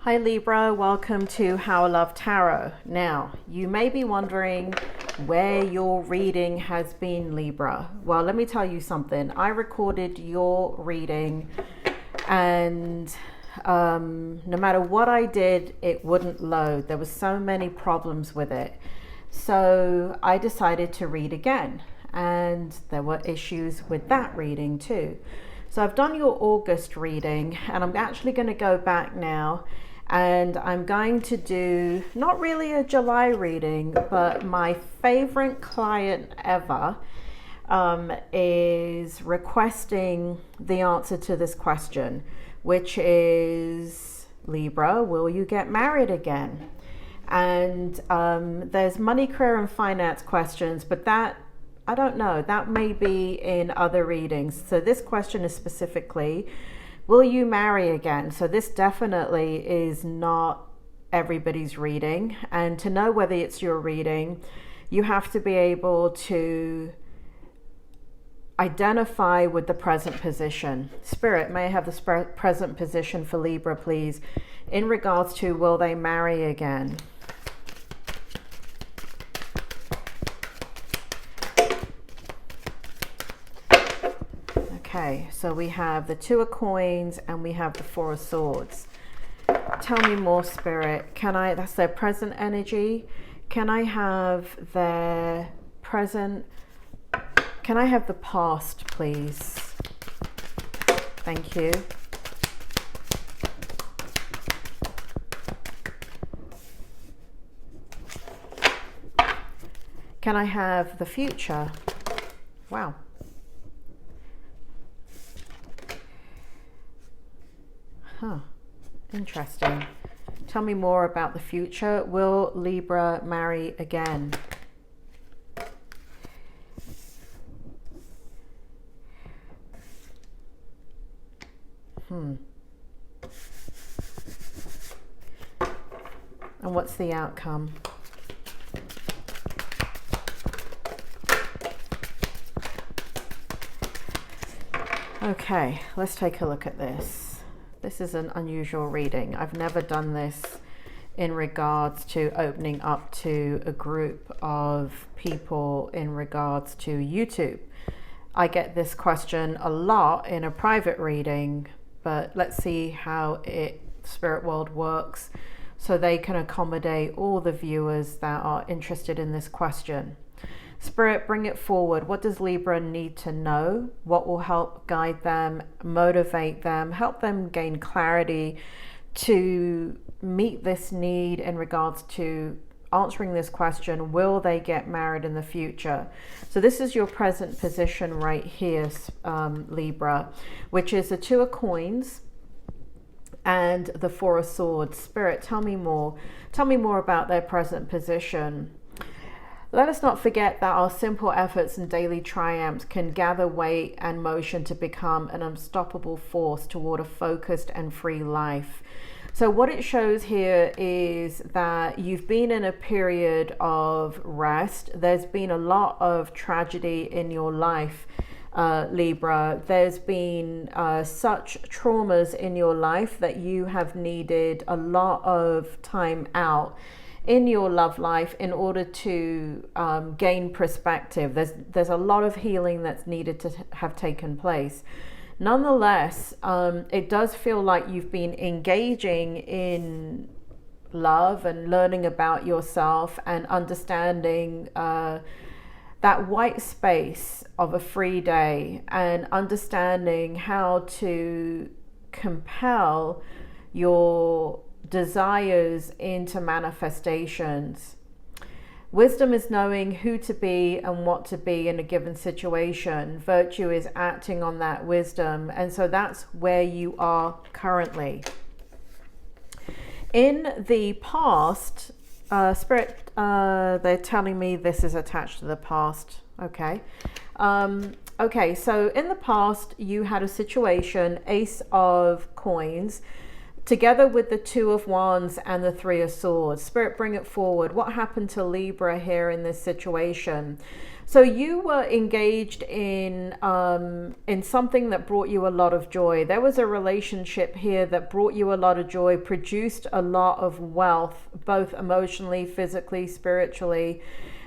Hi Libra, welcome to How I Love Tarot. Now, you may be wondering where your reading has been, Libra. Well, let me tell you something. I recorded your reading and no matter what I did, it wouldn't load. There were so many problems with it. So I decided to read again, and there were issues with that reading too. So I've done your August reading, and I'm actually going to go back now, and I'm going to do not really a July reading, but my favorite client ever is requesting the answer to this question, which is, Libra, will you get married again? And there's money, career, and finance questions, but that, I don't know, that may be in other readings. So this question is specifically, will you marry again? So this definitely is not everybody's reading. And to know whether it's your reading, you have to be able to identify with the present position. Spirit, may I have the present position for Libra, please, in regards to will they marry again? Okay, so we have the Two of Coins and we have the Four of Swords. Tell me more, Spirit. Can I, that's their present energy. Can I have their present, can I have the past, please? Thank you. Can I have the future? Wow. Huh, interesting. Tell me more about the future. Will Libra marry again? And what's the outcome? Okay, let's take a look at this. This is an unusual reading. I've never done this in regards to opening up to a group of people in regards to YouTube. I get this question a lot in a private reading, but let's see how Spirit World works so they can accommodate all the viewers that are interested in this question. Spirit, bring it forward. What does Libra need to know? What will help guide them, motivate them, help them gain clarity to meet this need in regards to answering this question? Will they get married in the future? So this is your present position right here, Libra, which is the Two of Coins and the Four of Swords. Spirit, tell me more. Tell me more about their present position. Let us not forget that our simple efforts and daily triumphs can gather weight and motion to become an unstoppable force toward a focused and free life. So what it shows here is that you've been in a period of rest. There's been a lot of tragedy in your life, Libra. There's been such traumas in your life that you have needed a lot of time out in your love life in order to gain perspective. There's a lot of healing that's needed to have taken place. Nonetheless, it does feel like you've been engaging in love and learning about yourself and understanding that white space of a free day and understanding how to compel your desires into manifestations. Wisdom is knowing who to be and what to be in a given situation. Virtue is acting on that wisdom, and so that's where you are currently. In the past, Spirit, they're telling me this is attached to the past. Okay. Okay, so in the past you had a situation, Ace of Coins. together with the Two of Wands and the Three of Swords. Spirit, bring it forward. What happened to Libra here in this situation? So you were engaged in something that brought you a lot of joy. There was a relationship here that brought you a lot of joy, produced a lot of wealth, both emotionally, physically, spiritually.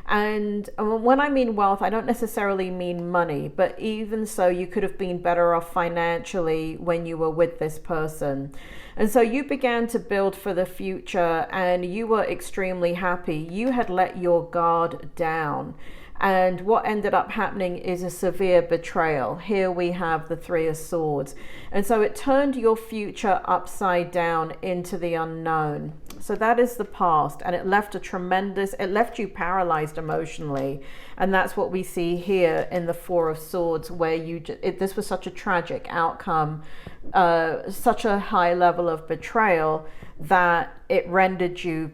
And when I mean wealth, I don't necessarily mean money, but even so, you could have been better off financially when you were with this person. And so you began to build for the future and you were extremely happy. You had let your guard down. And what ended up happening is a severe betrayal. Here we have the Three of Swords. And so it turned your future upside down into the unknown. So that is the past. And it left it left you paralyzed emotionally. And that's what we see here in the Four of Swords, where this was such a tragic outcome, such a high level of betrayal that it rendered you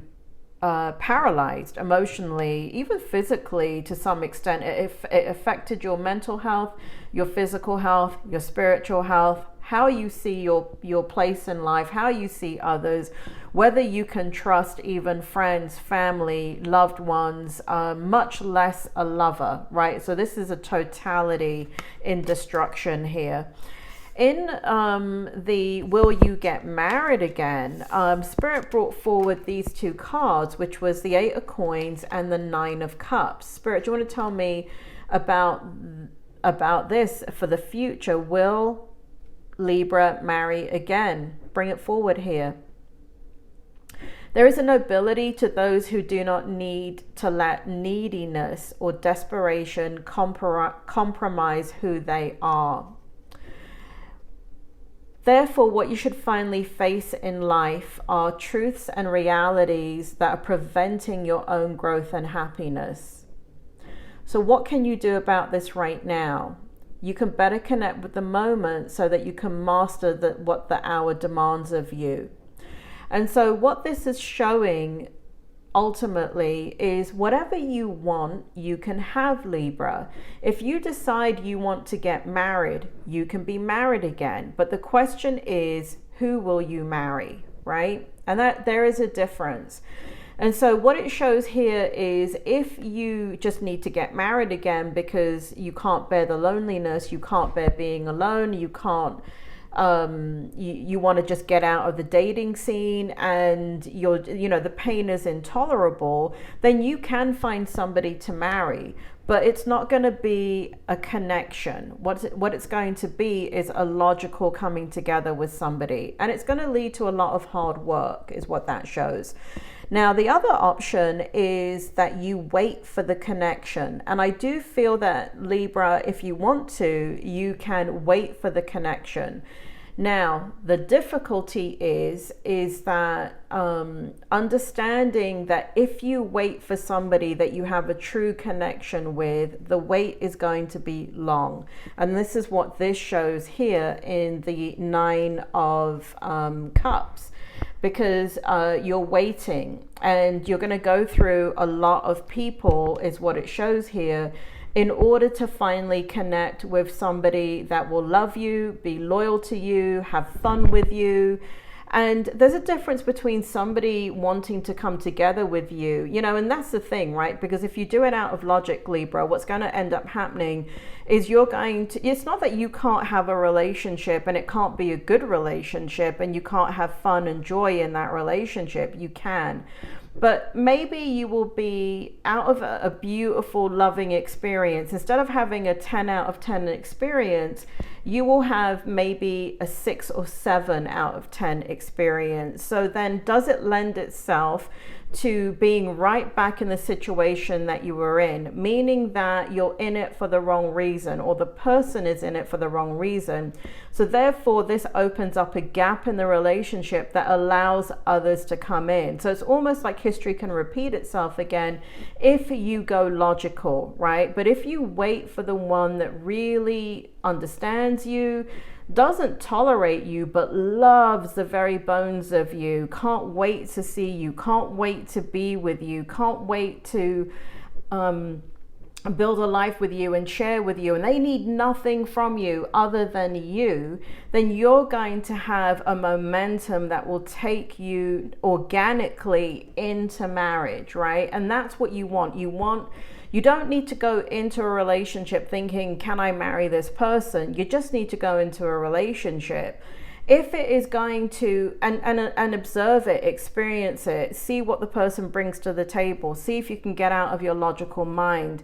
paralyzed emotionally, even physically to some extent. It affected your mental health, your physical health, your spiritual health, how you see your place in life, how you see others, whether you can trust even friends, family, loved ones, much less a lover, right? So this is a totality in destruction here. In the Will You Get Married Again, Spirit brought forward these two cards, which was the Eight of Coins and the Nine of Cups. Spirit, do you want to tell me about this for the future? Will Libra marry again? Bring it forward here. There is a nobility to those who do not need to let neediness or desperation compromise who they are. Therefore, what you should finally face in life are truths and realities that are preventing your own growth and happiness. So what can you do about this right now? You can better connect with the moment so that you can master what the hour demands of you. And so what this is showing ultimately is whatever you want, you can have, Libra. If you decide you want to get married, you can be married again. But the question is, who will you marry, right? And that there is a difference. And so what it shows here is if you just need to get married again because you can't bear the loneliness, you can't bear being alone, you can't you want to just get out of the dating scene and the pain is intolerable, then you can find somebody to marry. But it's not going to be a connection. What it's going to be is a logical coming together with somebody. And it's going to lead to a lot of hard work, is what that shows. Now, the other option is that you wait for the connection. And I do feel that, Libra, if you want to, you can wait for the connection. Now, the difficulty is that understanding that if you wait for somebody that you have a true connection with, the wait is going to be long. And this is what this shows here in the Nine of Cups. Because you're waiting and you're going to go through a lot of people, is what it shows here, in order to finally connect with somebody that will love you, be loyal to you, have fun with you. And there's a difference between somebody wanting to come together with you, and that's the thing, right? Because if you do it out of logic, Libra, what's going to end up happening is it's not that you can't have a relationship and it can't be a good relationship and you can't have fun and joy in that relationship. You can. But maybe you will be out of a beautiful, loving experience. Instead of having a 10 out of 10 experience, you will have maybe a 6 or 7 out of 10 experience. So then does it lend itself to being right back in the situation that you were in, meaning that you're in it for the wrong reason, or the person is in it for the wrong reason? So therefore, this opens up a gap in the relationship that allows others to come in. So it's almost like history can repeat itself again if you go logical, right? But if you wait for the one that really understands you, doesn't tolerate you, but loves the very bones of you, can't wait to see you, can't wait to be with you, can't wait to build a life with you and share with you, and they need nothing from you other than you, then you're going to have a momentum that will take you organically into marriage, right? And that's what you want. You don't need to go into a relationship thinking, can I marry this person? You just need to go into a relationship. If it is going to, and observe it, experience it, see what the person brings to the table, see if you can get out of your logical mind.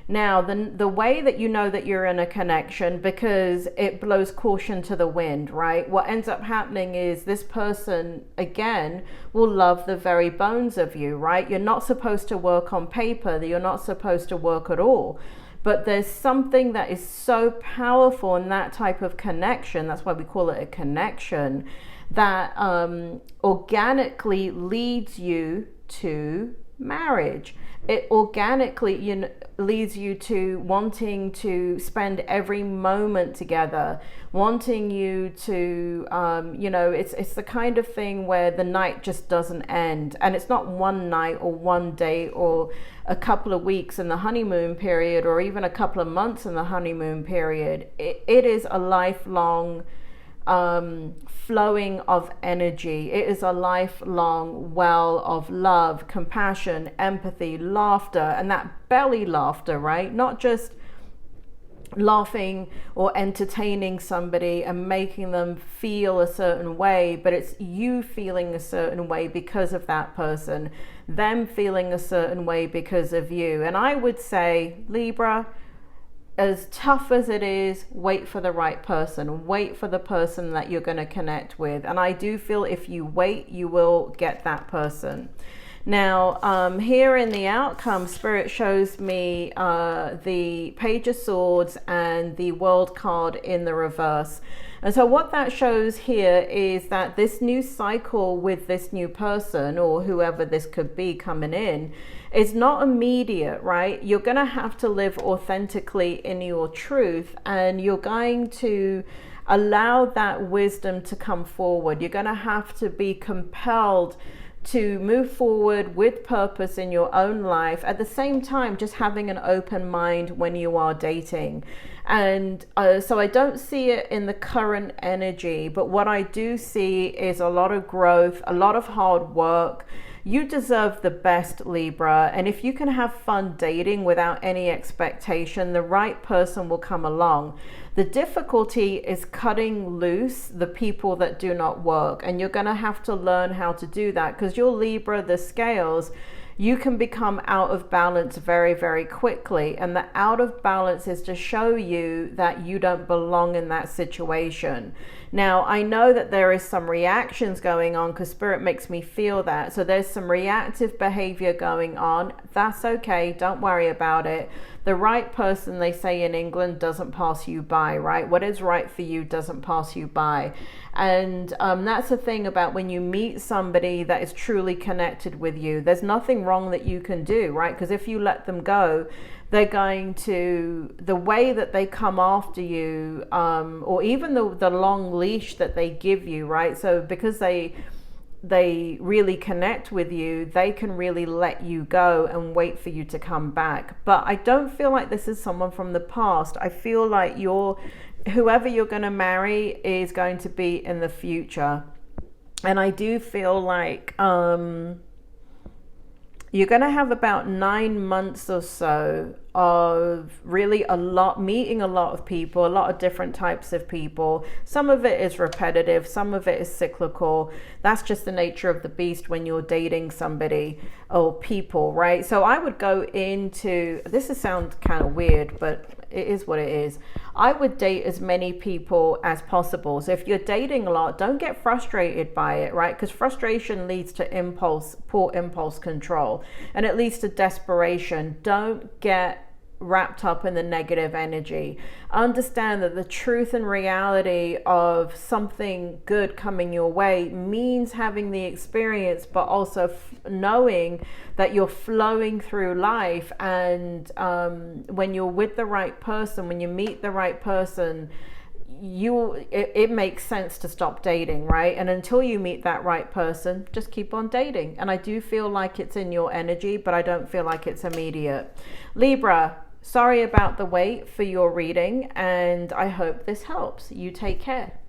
Now, the way that you know that you're in a connection, because it blows caution to the wind, right? What ends up happening is this person, again, will love the very bones of you, right? You're not supposed to work on paper, you're not supposed to work at all. But there's something that is so powerful in that type of connection, that's why we call it a connection, that organically leads you to marriage. It organically leads you to wanting to spend every moment together, wanting you to, it's the kind of thing where the night just doesn't end. And it's not one night or one day or a couple of weeks in the honeymoon period or even a couple of months in the honeymoon period. It is a lifelong flowing of energy. It is a lifelong well of love, compassion, empathy, laughter, and that belly laughter, right? Not just laughing or entertaining somebody and making them feel a certain way, but it's you feeling a certain way because of that person, them feeling a certain way because of you. And I would say, Libra, as tough as it is, wait for the right person. Wait for the person that you're going to connect with. And I do feel if you wait, you will get that person. Now, here in the outcome, Spirit shows me the Page of Swords and the World card in the reverse. And so what that shows here is that this new cycle with this new person, or whoever this could be coming in, is not immediate, right? You're going to have to live authentically in your truth, and you're going to allow that wisdom to come forward. You're going to have to be compelled to move forward with purpose in your own life, at the same time just having an open mind when you are dating. And so I don't see it in the current energy, but what I do see is a lot of growth, a lot of hard work. You deserve the best, Libra, and if you can have fun dating without any expectation, the right person will come along. The difficulty is cutting loose the people that do not work, and you're going to have to learn how to do that, because you're Libra, the scales, you can become out of balance very, very quickly. And the out of balance is to show you that you don't belong in that situation. Now, I know that there is some reactions going on because Spirit makes me feel that. So there's some reactive behavior going on. That's okay. Don't worry about it. The right person, they say in England, doesn't pass you by, right? What is right for you doesn't pass you by. And that's the thing about when you meet somebody that is truly connected with you, there's nothing wrong that you can do, right? Because if you let them go, they're going to, the way that they come after you, or even the long leash that they give you, right? So because they really connect with you, they can really let you go and wait for you to come back. But I don't feel like this is someone from the past. I feel like whoever you're going to marry is going to be in the future. And I do feel like you're going to have about 9 months or so of really meeting a lot of people, a lot of different types of people. Some of it is repetitive, some of it is cyclical. That's just the nature of the beast when you're dating somebody or people, right? So I would go into, this sounds kind of weird, but it is what it is. I would date as many people as possible. So if you're dating a lot, don't get frustrated by it, right? Because frustration leads to poor impulse control, and it leads to desperation. Don't get wrapped up in the negative energy. Understand that the truth and reality of something good coming your way means having the experience, but also knowing that you're flowing through life. And when you're with the right person, when you meet the right person, it makes sense to stop dating, right? And until you meet that right person, just keep on dating. And I do feel like it's in your energy, but I don't feel like it's immediate. Libra, Sorry about the wait for your reading, and I hope this helps. You take care.